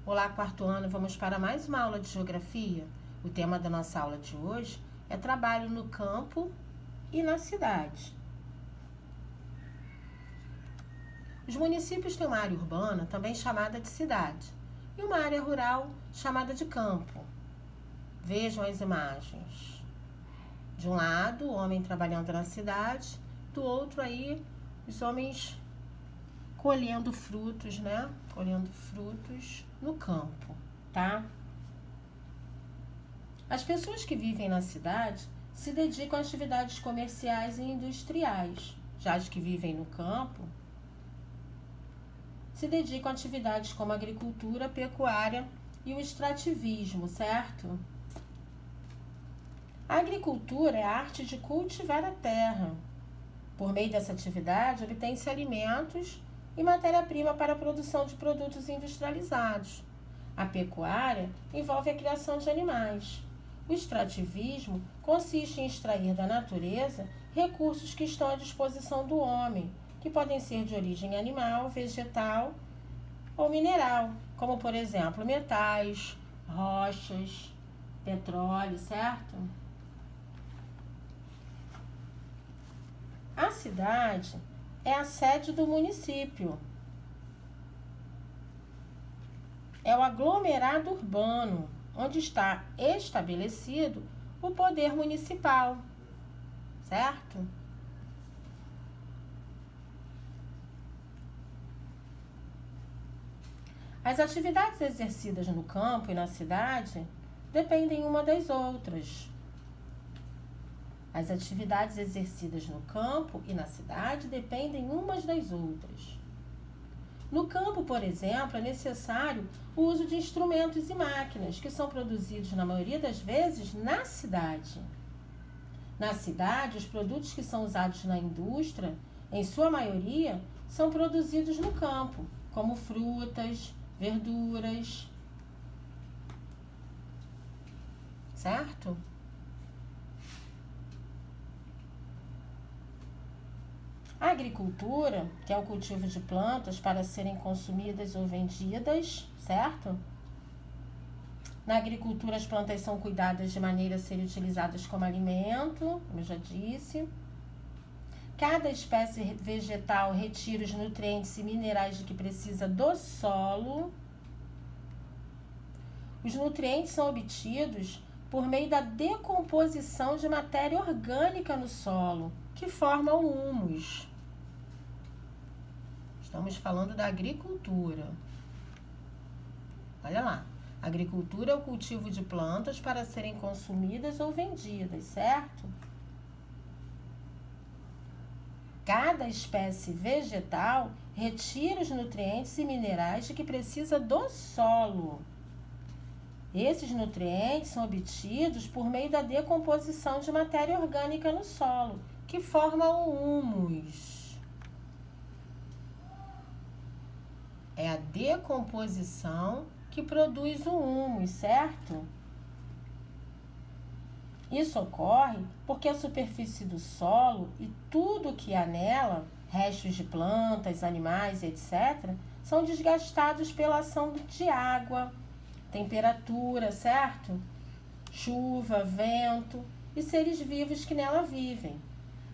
Olá, quarto ano, vamos para mais uma aula de geografia. O tema da nossa aula de hoje é trabalho no campo e na cidade. Os municípios têm uma área urbana, também chamada de cidade, e uma área rural, chamada de campo. Vejam as imagens. De um lado, o homem trabalhando na cidade, do outro aí, os homens colhendo frutos, né? Colhendo frutos no campo, tá? As pessoas que vivem na cidade se dedicam a atividades comerciais e industriais. Já as que vivem no campo se dedicam a atividades como agricultura, pecuária e o extrativismo, certo? A agricultura é a arte de cultivar a terra. Por meio dessa atividade, obtém-se alimentos e matéria-prima para a produção de produtos industrializados. A pecuária envolve a criação de animais. O extrativismo consiste em extrair da natureza recursos que estão à disposição do homem, que podem ser de origem animal, vegetal ou mineral, como, por exemplo, metais, rochas, petróleo, certo? A cidade é a sede do município. É o aglomerado urbano, onde está estabelecido o poder municipal, certo? As atividades exercidas no campo e na cidade dependem uma das outras. As atividades exercidas no campo e na cidade dependem umas das outras. No campo, por exemplo, é necessário o uso de instrumentos e máquinas, que são produzidos, na maioria das vezes, na cidade. Na cidade, os produtos que são usados na indústria, em sua maioria, são produzidos no campo, como frutas, verduras, certo? A agricultura, que é o cultivo de plantas para serem consumidas ou vendidas, certo? Na agricultura, as plantas são cuidadas de maneira a serem utilizadas como alimento, como eu já disse. Cada espécie vegetal retira os nutrientes e minerais de que precisa do solo. Os nutrientes são obtidos por meio da decomposição de matéria orgânica no solo, que forma o humus. Estamos falando da agricultura. Olha lá. Agricultura é o cultivo de plantas para serem consumidas ou vendidas, certo? Cada espécie vegetal retira os nutrientes e minerais de que precisa do solo. Esses nutrientes são obtidos por meio da decomposição de matéria orgânica no solo, que forma o humus. É a decomposição que produz o humus, certo? Isso ocorre porque a superfície do solo e tudo o que há nela, restos de plantas, animais, etc., são desgastados pela ação de água, temperatura, certo? Chuva, vento e seres vivos que nela vivem.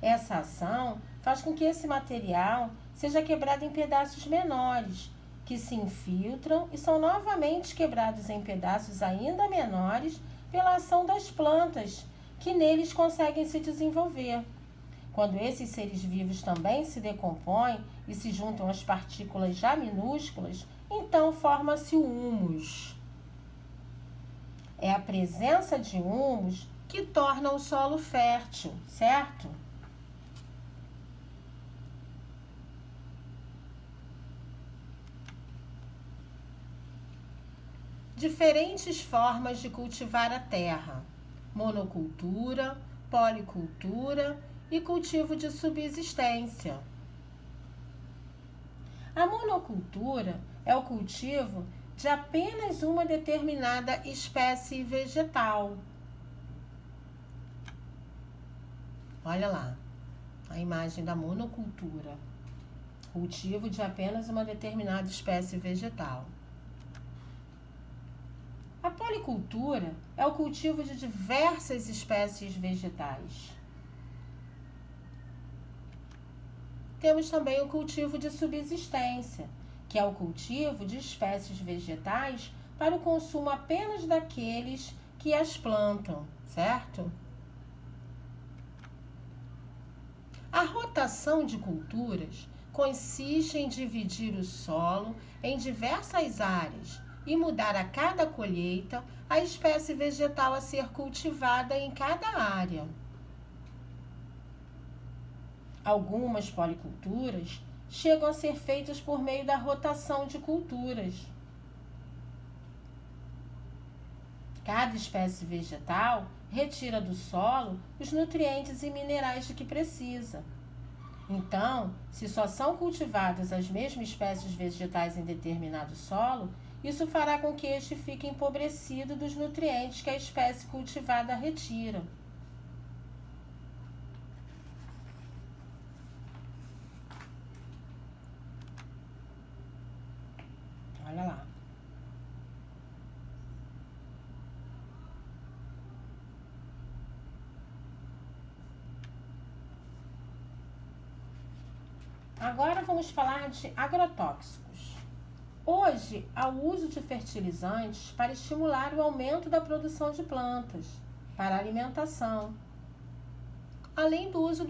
Essa ação faz com que esse material seja quebrado em pedaços menores, que se infiltram e são novamente quebrados em pedaços ainda menores pela ação das plantas, que neles conseguem se desenvolver. Quando esses seres vivos também se decompõem e se juntam às partículas já minúsculas, então forma-se o humus. É a presença de humus que torna o solo fértil, certo? Diferentes formas de cultivar a terra: monocultura, policultura e cultivo de subsistência. A monocultura é o cultivo de apenas uma determinada espécie vegetal. Olha lá, a imagem da monocultura. Cultivo de apenas uma determinada espécie vegetal. A policultura é o cultivo de diversas espécies vegetais. Temos também o cultivo de subsistência, que é o cultivo de espécies vegetais para o consumo apenas daqueles que as plantam, certo? A rotação de culturas consiste em dividir o solo em diversas áreas e mudar a cada colheita a espécie vegetal a ser cultivada em cada área. Algumas policulturas chegam a ser feitas por meio da rotação de culturas. Cada espécie vegetal retira do solo os nutrientes e minerais de que precisa. Então, se só são cultivadas as mesmas espécies vegetais em determinado solo, isso fará com que este fique empobrecido dos nutrientes que a espécie cultivada retira. Olha lá. Agora vamos falar de agrotóxicos. Hoje, há o uso de fertilizantes para estimular o aumento da produção de plantas, para alimentação, além do uso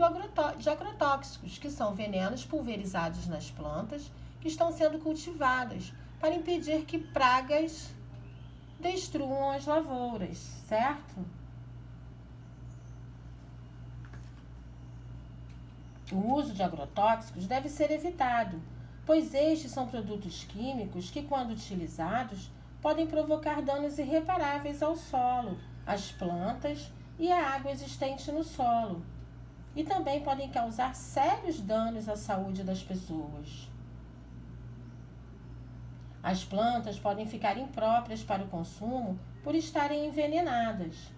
de agrotóxicos, que são venenos pulverizados nas plantas que estão sendo cultivadas, para impedir que pragas destruam as lavouras, certo? O uso de agrotóxicos deve ser evitado, pois estes são produtos químicos que, quando utilizados, podem provocar danos irreparáveis ao solo, às plantas e à água existente no solo, e também podem causar sérios danos à saúde das pessoas. As plantas podem ficar impróprias para o consumo por estarem envenenadas.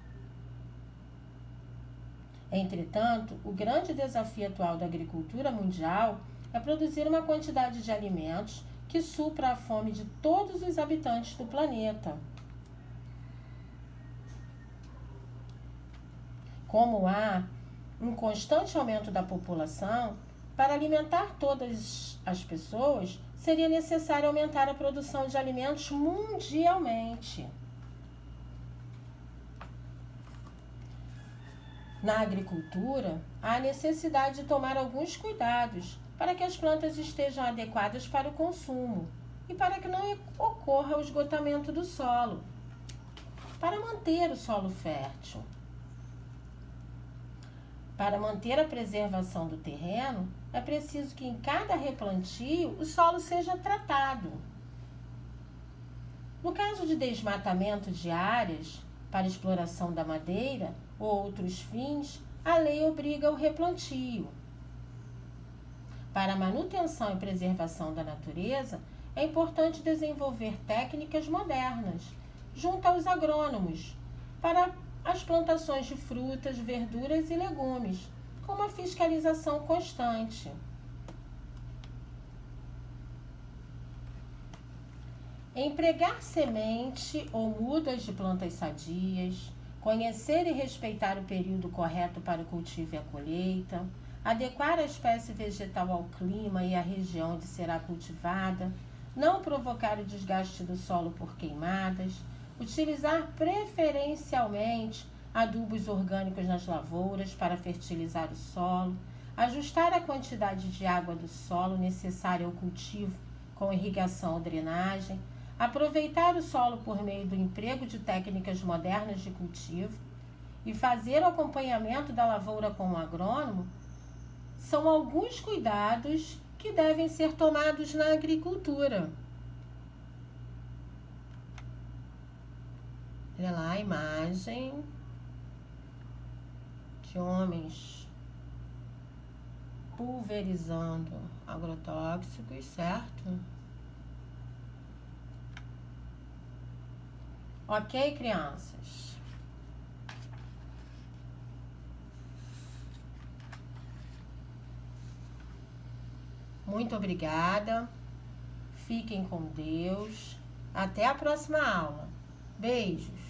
Entretanto, o grande desafio atual da agricultura mundial é produzir uma quantidade de alimentos que supra a fome de todos os habitantes do planeta. Como há um constante aumento da população, para alimentar todas as pessoas, seria necessário aumentar a produção de alimentos mundialmente. Na agricultura, há necessidade de tomar alguns cuidados para que as plantas estejam adequadas para o consumo e para que não ocorra o esgotamento do solo, para manter o solo fértil. Para manter a preservação do terreno, é preciso que em cada replantio o solo seja tratado. No caso de desmatamento de áreas para exploração da madeira ou outros fins, a lei obriga o replantio. Para a manutenção e preservação da natureza, é importante desenvolver técnicas modernas, junto aos agrônomos, para as plantações de frutas, verduras e legumes, com uma fiscalização constante. Empregar semente ou mudas de plantas sadias, conhecer e respeitar o período correto para o cultivo e a colheita, adequar a espécie vegetal ao clima e à região onde será cultivada, não provocar o desgaste do solo por queimadas, utilizar preferencialmente adubos orgânicos nas lavouras para fertilizar o solo, ajustar a quantidade de água do solo necessária ao cultivo com irrigação ou drenagem, aproveitar o solo por meio do emprego de técnicas modernas de cultivo e fazer o acompanhamento da lavoura com o agrônomo são alguns cuidados que devem ser tomados na agricultura. Olha lá a imagem de homens pulverizando agrotóxicos, certo? Ok, crianças? Muito obrigada. Fiquem com Deus. Até a próxima aula. Beijos!